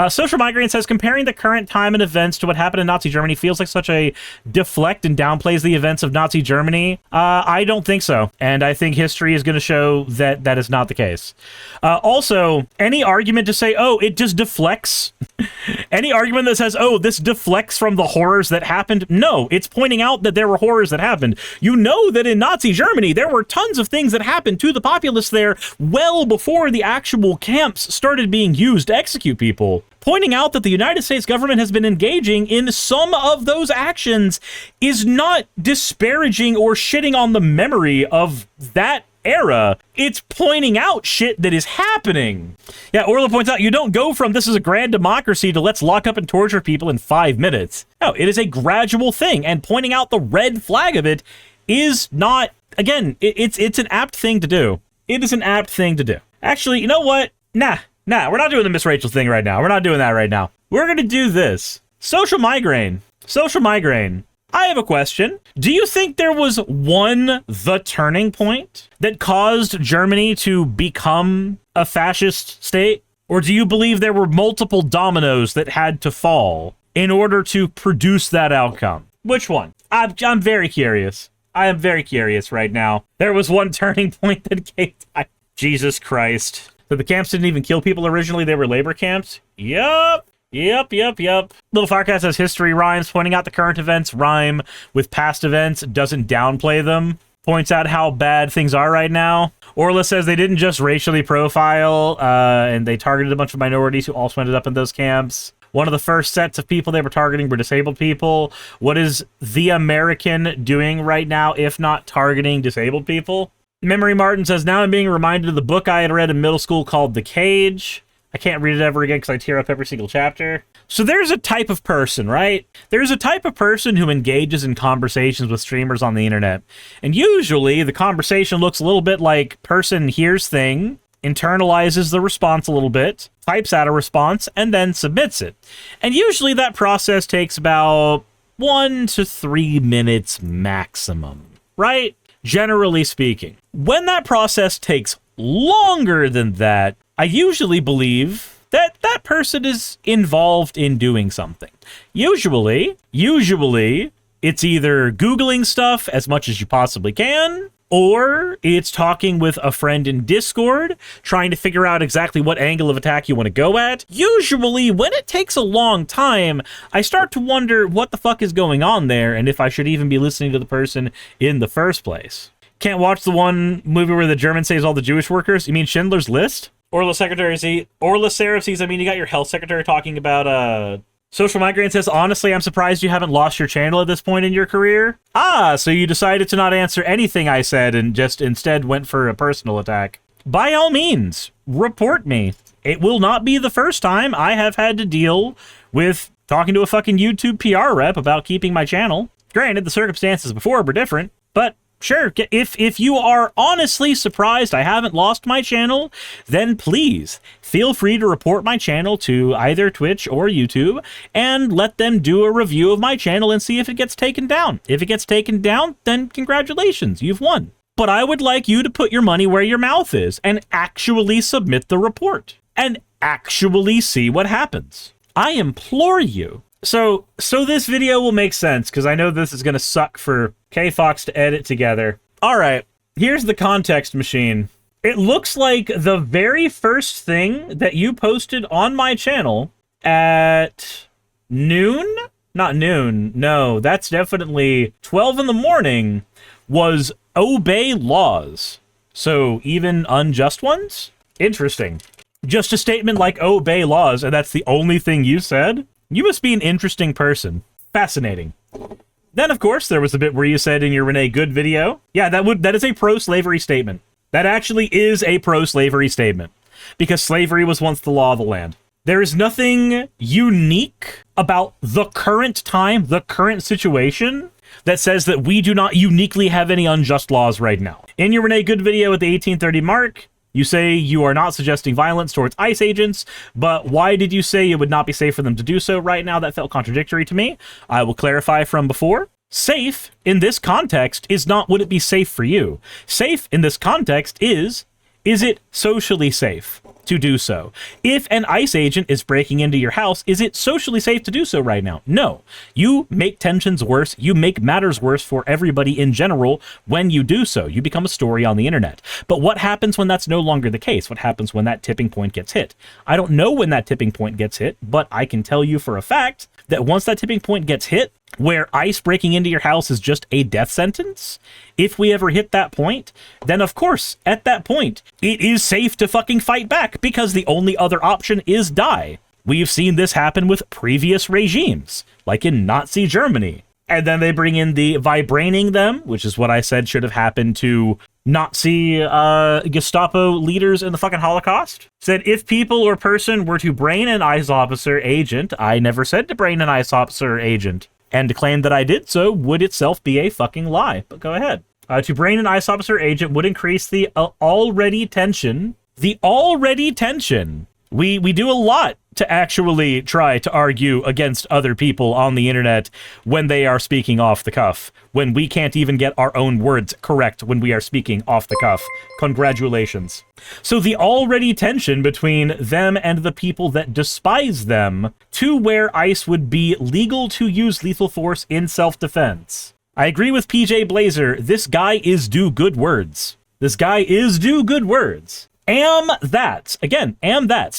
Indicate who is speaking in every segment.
Speaker 1: Social Migraine says, comparing the current time and events to what happened in Nazi Germany feels like such a deflect and downplays the events of Nazi Germany. I don't think so. And I think history is going to show that that is not the case. Also, any argument to say, oh, it just deflects, any argument that says, oh, this deflects from the horrors that happened, no, it's pointing out that there were horrors that happened. You know that in Nazi Germany, there were tons of things that happened to the populace there well before the actual camps started being used to execute people. Pointing out that the United States government has been engaging in some of those actions is not disparaging or shitting on the memory of that era. It's pointing out shit that is happening. Yeah, Orla points out, you don't go from this is a grand democracy to let's lock up and torture people in 5 minutes. No, it is a gradual thing, and pointing out the red flag of it is not, again, it's an apt thing to do. It is an apt thing to do. Actually, you know what? Nah, we're not doing the Miss Rachel thing right now. We're not doing that right now. We're going to do this. Social Migraine. Social Migraine. I have a question. Do you think there was the turning point that caused Germany to become a fascist state? Or do you believe there were multiple dominoes that had to fall in order to produce that outcome? Which one? I'm very curious. I am very curious right now. There was one turning point that gave time. Jesus Christ. So the camps didn't even kill people originally, they were labor camps? Yup. Little Firecast says history rhymes, pointing out the current events rhyme with past events, doesn't downplay them. Points out how bad things are right now. Orla says they didn't just racially profile, and they targeted a bunch of minorities who also ended up in those camps. One of the first sets of people they were targeting were disabled people. What is the American doing right now, if not targeting disabled people? Memory Martin says, now I'm being reminded of the book I had read in middle school called The Cage. I can't read it ever again because I tear up every single chapter. So there's a type of person, right? There's a type of person who engages in conversations with streamers on the internet. And usually the conversation looks a little bit like person hears thing, internalizes the response a little bit, types out a response, and then submits it. And usually that process takes about 1 to 3 minutes maximum, right? Generally speaking. When that process takes longer than that, I usually believe that that person is involved in doing something. Usually, it's either Googling stuff as much as you possibly can, or it's talking with a friend in Discord, trying to figure out exactly what angle of attack you want to go at. Usually, when it takes a long time, I start to wonder what the fuck is going on there, and if I should even be listening to the person in the first place. Can't watch the one movie where the German saves all the Jewish workers? You mean Schindler's List? Orla Seraph sees, I mean, you got your health secretary talking about, Social Migraine says, honestly, I'm surprised you haven't lost your channel at this point in your career. Ah, so you decided to not answer anything I said and just instead went for a personal attack. By all means, report me. It will not be the first time I have had to deal with talking to a fucking YouTube PR rep about keeping my channel. Granted, the circumstances before were different, but sure, if you are honestly surprised I haven't lost my channel, then please feel free to report my channel to either Twitch or YouTube and let them do a review of my channel and see if it gets taken down. If it gets taken down, then congratulations, you've won. But I would like you to put your money where your mouth is and actually submit the report and actually see what happens. I implore you. So this video will make sense, because I know this is going to suck for K-Fox to edit together. All right, here's the context machine. It looks like the very first thing that you posted on my channel at noon? Not noon, no, that's definitely 12 in the morning, was obey laws. So even unjust ones? Interesting. Just a statement like obey laws, and that's the only thing you said? You must be an interesting person. Fascinating. Then, of course, there was the bit where you said in your Renee Good video, yeah, that is a pro-slavery statement. That actually is a pro-slavery statement, because slavery was once the law of the land. There is nothing unique about the current time, the current situation, that says that we do not uniquely have any unjust laws right now. In your Renee Good video at the 1830 mark, you say you are not suggesting violence towards ICE agents, but why did you say it would not be safe for them to do so right now? That felt contradictory to me. I will clarify from before. Safe in this context is not would it be safe for you. Safe in this context is it socially safe? to do so. If an ICE agent is breaking into your house, is it socially safe to do so right now? No. You make tensions worse. You make matters worse for everybody in general when you do so. You become a story on the internet. But what happens when that's no longer the case? What happens when that tipping point gets hit? I don't know when that tipping point gets hit, but I can tell you for a fact that once that tipping point gets hit, where ICE breaking into your house is just a death sentence, if we ever hit that point, then of course, at that point, it is safe to fucking fight back, because the only other option is die. We've seen this happen with previous regimes, like in Nazi Germany. And then they bring in the vibrating them, which is what I said should have happened to Nazi Gestapo leaders in the fucking Holocaust. Said if people or person were to brain an ICE officer agent, I never said to brain an ICE officer agent, and to claim that I did so would itself be a fucking lie. But go ahead. To brain an ICE officer agent would increase the already tension. The already tension. We do a lot to actually try to argue against other people on the internet when they are speaking off the cuff, when we can't even get our own words correct when we are speaking off the cuff. Congratulations. So the already tension between them and the people that despise them, to where ICE would be legal to use lethal force in self-defense. I agree with PJ Blazer. This guy is due good words. This guy is due good words. Am that's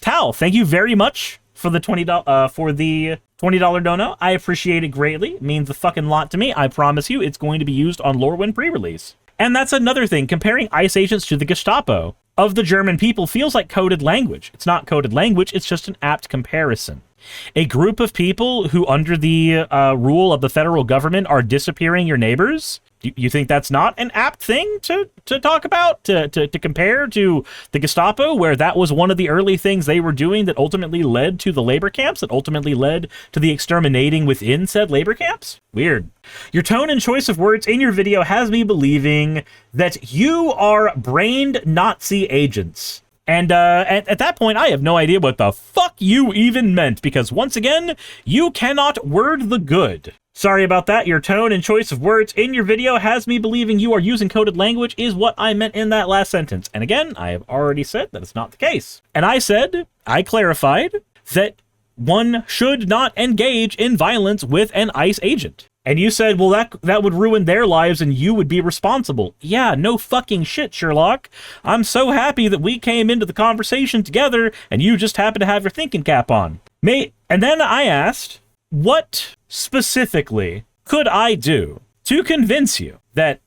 Speaker 1: Tal, thank you very much for the $20 dono. I appreciate it greatly. It means a fucking lot to me. I promise you it's going to be used on Lorwyn pre-release. And that's another thing. Comparing ICE agents to the Gestapo of the German people feels like coded language. It's not coded language, it's just an apt comparison. A group of people who, under the rule of the federal government, are disappearing your neighbors? You think that's not an apt thing to talk about, to compare to the Gestapo, where that was one of the early things they were doing that ultimately led to the labor camps, that ultimately led to the exterminating within said labor camps? Weird. Your tone and choice of words in your video has me believing that you are brained Nazi agents. And at that point, I have no idea what the fuck you even meant, because once again, you cannot word the good. Sorry about that. Your tone and choice of words in your video has me believing you are using coded language is what I meant in that last sentence. And again, I have already said that it's not the case. And I clarified that one should not engage in violence with an ICE agent. And you said, well, that would ruin their lives and you would be responsible. Yeah, no fucking shit, Sherlock. I'm so happy that we came into the conversation together and you just happened to have your thinking cap on. And then I asked, what specifically could I do to convince you that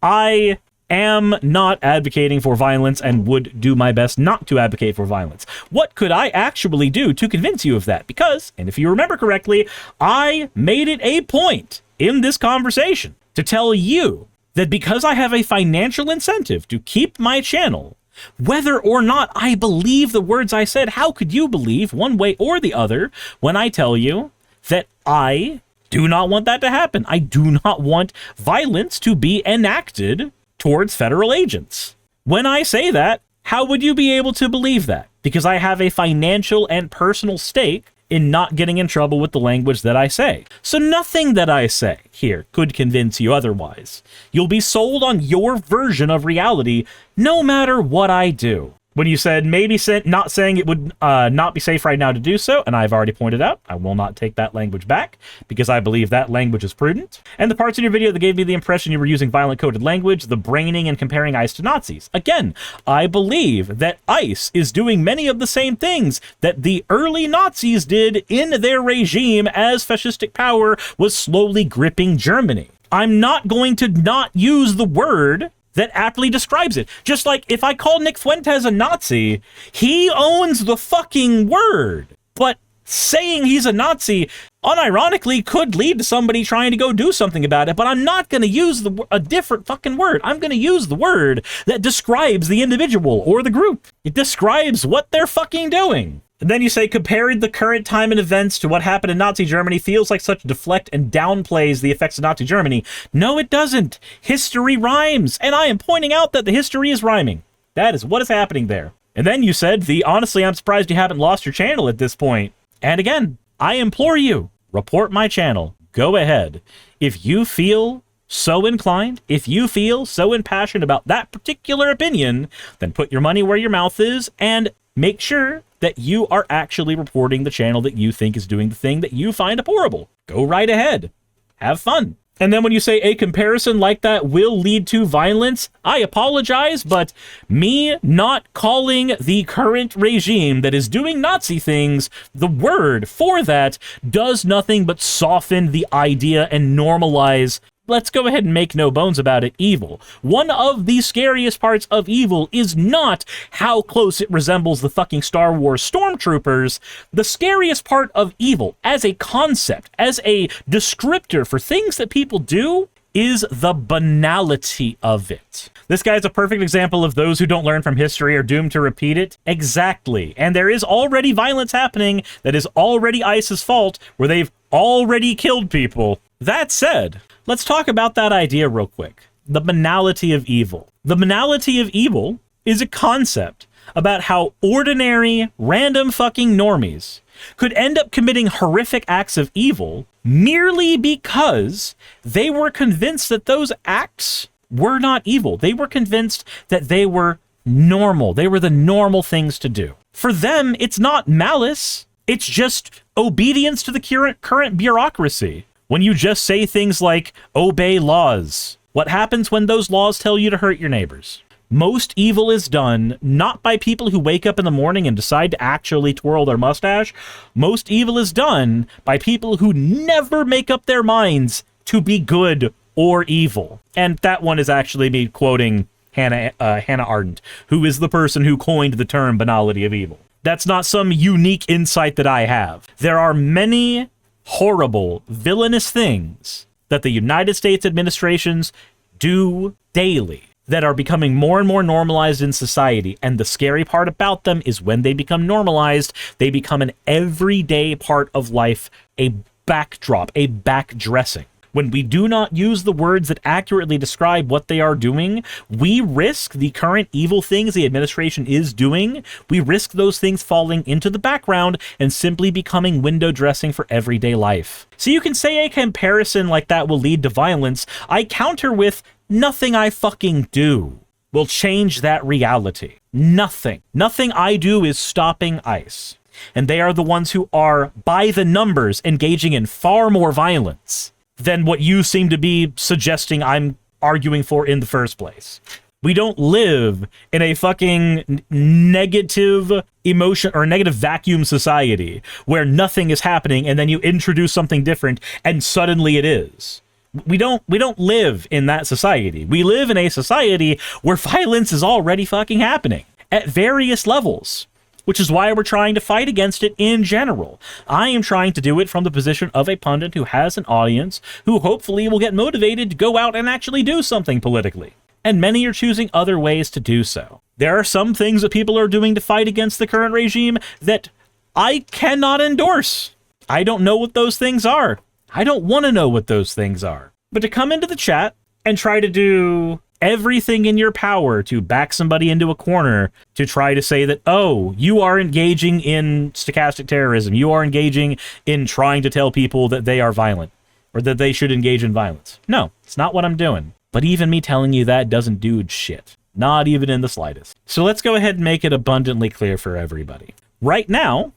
Speaker 1: I am not advocating for violence and would do my best not to advocate for violence? What could I actually do to convince you of that? Because, and if you remember correctly, I made it a point in this conversation to tell you that because I have a financial incentive to keep my channel, whether or not I believe the words I said, how could you believe one way or the other when I tell you that I do not want that to happen? I do not want violence to be enacted towards federal agents. When I say that, how would you be able to believe that? Because I have a financial and personal stake in not getting in trouble with the language that I say. So nothing that I say here could convince you otherwise. You'll be sold on your version of reality no matter what I do. When you said maybe not saying it would not be safe right now to do so, and I've already pointed out, I will not take that language back because I believe that language is prudent. And the parts in your video that gave me the impression you were using violent coded language, the braining and comparing ICE to Nazis. Again, I believe that ICE is doing many of the same things that the early Nazis did in their regime as fascistic power was slowly gripping Germany. I'm not going to not use the word that aptly describes it. Just like if I call Nick Fuentes a Nazi, he owns the fucking word. But saying he's a Nazi, unironically, could lead to somebody trying to go do something about it, but I'm not going to use a different fucking word. I'm going to use the word that describes the individual or the group. It describes what they're fucking doing. And then you say, comparing the current time and events to what happened in Nazi Germany feels like such deflect and downplays the effects of Nazi Germany. No, it doesn't. History rhymes, and I am pointing out that the history is rhyming. That is what is happening there. And then you said, honestly, I'm surprised you haven't lost your channel at this point. And again, I implore you, report my channel. Go ahead. If you feel so inclined, if you feel so impassioned about that particular opinion, then put your money where your mouth is and make sure that you are actually reporting the channel that you think is doing the thing that you find abhorrible. Go right ahead. Have fun. And then when you say a comparison like that will lead to violence, I apologize, but me not calling the current regime that is doing Nazi things the word for that does nothing but soften the idea and normalize, let's go ahead and make no bones about it, evil. One of the scariest parts of evil is not how close it resembles the fucking Star Wars stormtroopers. The scariest part of evil as a concept, as a descriptor for things that people do, is the banality of it. This guy's a perfect example of those who don't learn from history are doomed to repeat it. Exactly. And there is already violence happening that is already ICE's fault, where they've already killed people. That said, let's talk about that idea real quick. The banality of evil. The banality of evil is a concept about how ordinary, random fucking normies could end up committing horrific acts of evil merely because they were convinced that those acts were not evil. They were convinced that they were normal. They were the normal things to do. For them, it's not malice. It's just obedience to the current bureaucracy. When you just say things like, obey laws, what happens when those laws tell you to hurt your neighbors? Most evil is done not by people who wake up in the morning and decide to actually twirl their mustache. Most evil is done by people who never make up their minds to be good or evil. And that one is actually me quoting Hannah Arendt, who is the person who coined the term banality of evil. That's not some unique insight that I have. There are many horrible, villainous things that the United States administrations do daily that are becoming more and more normalized in society. And the scary part about them is when they become normalized, they become an everyday part of life, a backdrop, a backdressing. When we do not use the words that accurately describe what they are doing, we risk the current evil things the administration is doing. We risk those things falling into the background and simply becoming window dressing for everyday life. So you can say a comparison like that will lead to violence. I counter with, nothing I fucking do will change that reality. Nothing. Nothing I do is stopping ICE. And they are the ones who are, by the numbers, engaging in far more violence than what you seem to be suggesting I'm arguing for in the first place. We don't live in a fucking negative emotion or negative vacuum society where nothing is happening and then you introduce something different and suddenly it is. We don't live in that society. We live in a society where violence is already fucking happening at various levels, which is why we're trying to fight against it in general. I am trying to do it from the position of a pundit who has an audience who hopefully will get motivated to go out and actually do something politically. And many are choosing other ways to do so. There are some things that people are doing to fight against the current regime that I cannot endorse. I don't know what those things are. I don't want to know what those things are. But to come into the chat and try to do everything in your power to back somebody into a corner to try to say that, oh, you are engaging in stochastic terrorism. You are engaging in trying to tell people that they are violent or that they should engage in violence. No, it's not what I'm doing. But even me telling you that doesn't do shit. Not even in the slightest. So let's go ahead and make it abundantly clear for everybody. Right now,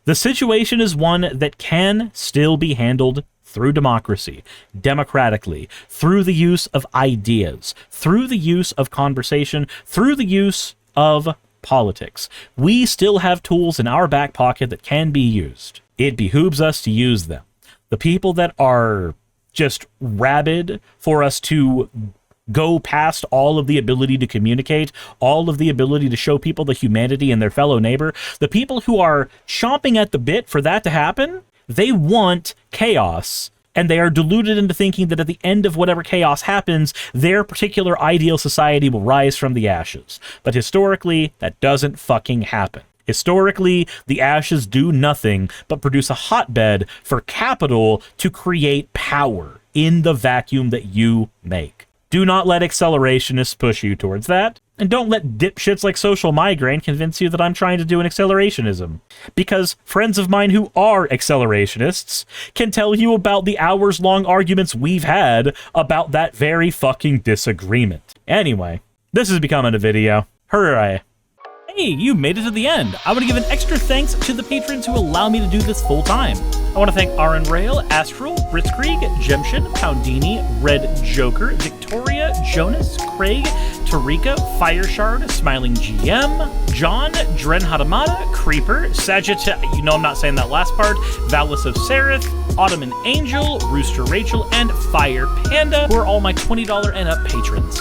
Speaker 1: the situation is one that can still be handled through democracy, democratically, through the use of ideas, through the use of conversation, through the use of politics. We still have tools in our back pocket that can be used. It behooves us to use them. The people that are just rabid for us to go past all of the ability to communicate, all of the ability to show people the humanity in their fellow neighbor, the people who are chomping at the bit for that to happen, they want chaos, and they are deluded into thinking that at the end of whatever chaos happens, their particular ideal society will rise from the ashes. But historically, that doesn't fucking happen. Historically, the ashes do nothing but produce a hotbed for capital to create power in the vacuum that you make. Do not let accelerationists push you towards that. And don't let dipshits like Social Migraine convince you that I'm trying to do an accelerationism. Because friends of mine who are accelerationists can tell you about the hours-long arguments we've had about that very fucking disagreement. Anyway, this is becoming a video. Hooray. Hey, you made it to the end. I want to give an extra thanks to the patrons who allow me to do this full time. I want to thank Aaron Rail, Astral, Britzkrieg, Jemshin, Poundini, Red Joker, Victoria, Jonas, Craig, Tarika, Fireshard, Smiling GM, John, Dren Hadamada, Creeper, Sagittarius, you know I'm not saying that last part, Valis of Seraph, Ottoman Angel, Rooster Rachel, and Fire Panda, who are all my $20 and up patrons.